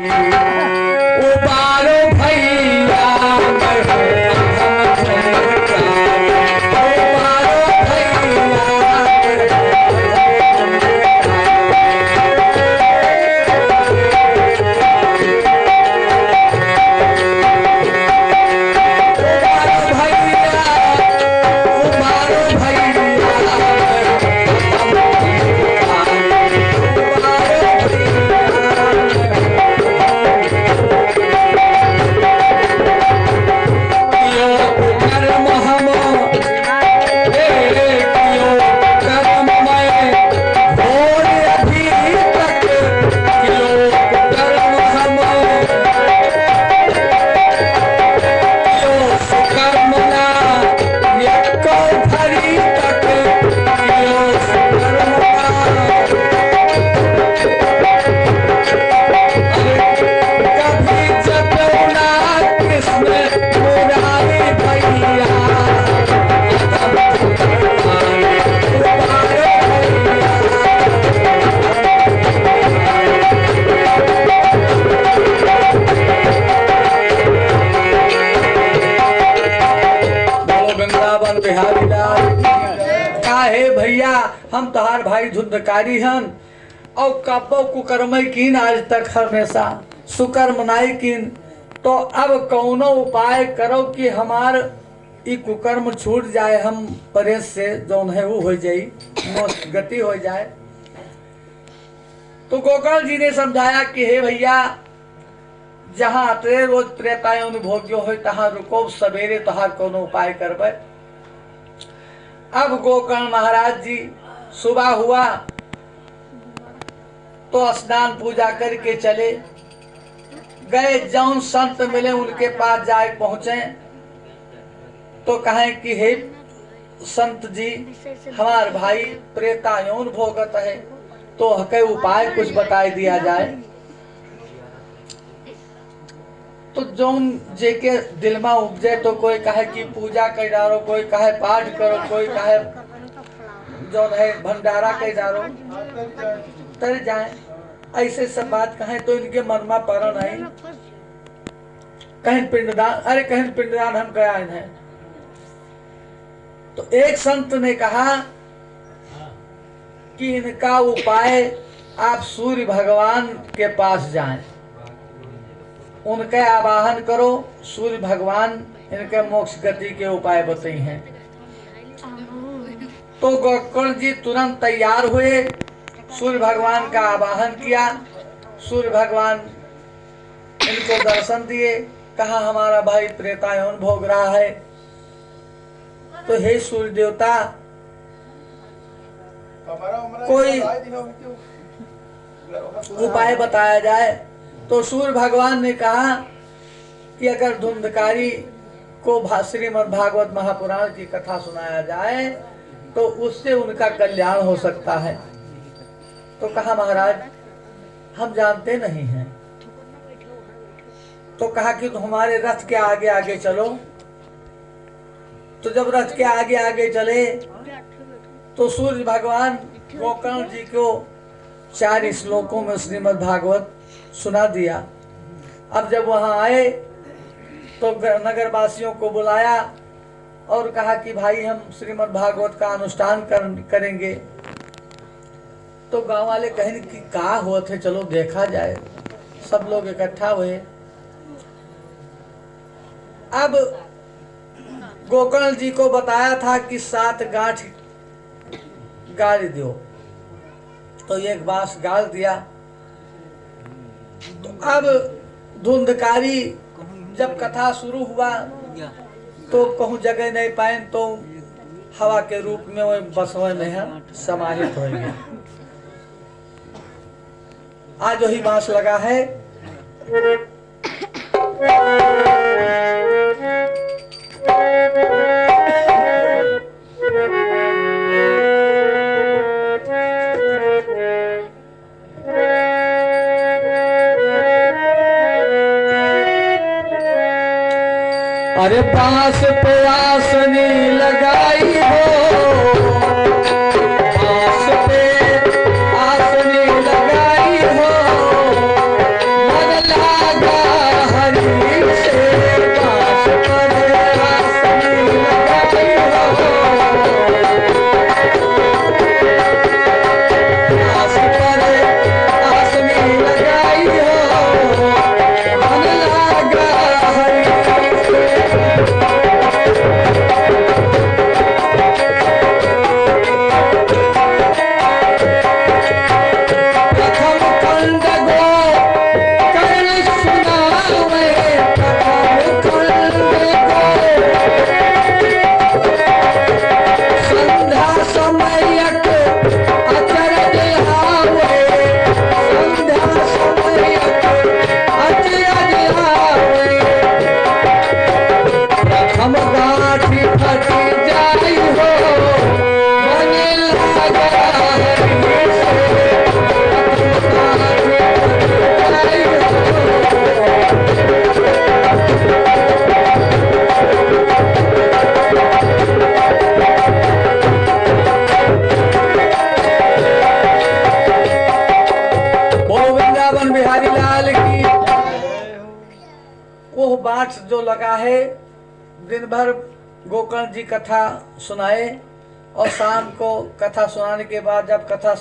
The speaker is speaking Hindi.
उबारो भैया बिहारी लाल का है भैया। हम तोहार भाई धुंधकारी हन और कब्बो कुकर्म कीन आज तक हमेशा सुकर्म नाई कीन। तो अब कौनो उपाय करो कि हमार ई कुकर्म छूट जाए, हम परेश से जौन है वो हो जाए, गति हो जाए। तो गोकर्ण जी ने समझाया कि हे भैया, जहाँ अतरे रोज त्रेतायुन भोग्यो हो तहाँ रुको, सवेरे तोहार कोनो उपाय करबे। अब गोकर्ण महाराज जी सुबह हुआ तो स्नान पूजा करके चले गए। जौन संत मिले उनके पास जाए पहुंचे तो कहें कि हे संत जी, हमार भाई प्रेतायौन भोगत है, तो हके उपाय कुछ बताए दिया जाए। तो जौन जेके दिल में उपजे तो कोई कहे कि पूजा कर डारो, कोई कहे पाठ करो, कोई कहे जौन है भंडारा कर डारो, तर जाए। ऐसे सब बात कहे तो इनके मन में पड़ नहीं। कहीं पिंडदान, अरे कहीं पिंडदान हम गया इन्हें। तो एक संत ने कहा कि इनका उपाय आप सूर्य भगवान के पास जाएं, उनके आवाहन करो, सूर्य भगवान इनके मोक्ष गति के उपाय बताई हैं। तो गोकर्ण जी तुरंत तैयार हुए, सूर्य भगवान का आवाहन किया। सूर्य भगवान इनको दर्शन दिए, कहा हमारा भाई प्रेतायौन भोग रहा है, तो हे सूर्य देवता, कोई उपाय बताया जाए। तो सूर्य भगवान ने कहा कि अगर धुंधकारी को श्रीमद् भागवत महापुराण की कथा सुनाया जाए तो उससे उनका कल्याण हो सकता है। तो कहा महाराज, हम जानते नहीं हैं। तो कहा कि तुम हमारे रथ के आगे आगे चलो। तो जब रथ के आगे आगे चले तो सूर्य भगवान गोकर्ण जी को 4 श्लोकों में श्रीमद् भागवत सुना दिया। अब जब वहां आए तो नगर वासियों को बुलाया और कहा कि भाई हम श्रीमद् भागवत का अनुष्ठान करेंगे। तो गांव वाले कहें कि का हुआ थे, चलो देखा जाए। सब लोग इकट्ठा हुए। अब गोकर्ण जी को बताया था कि 7 गांठ गाड़ दो, तो एक बांस गाड़ दिया। तो अब धुंधकारी जब कथा शुरू हुआ तो कहूँ जगह नहीं पाए तो हवा के रूप में वो बसवे में है समाहित हो गया। आज वही बांस लगा है। अरे बांस पे आसनी लगाई हो, बांस पे आसनी लगाई हो, मन लाल की। वो बाट जो लगा है, दिन भर गोकर्ण जी कथा सुनाए और शाम को कथा सुनाने के बाद जब कथा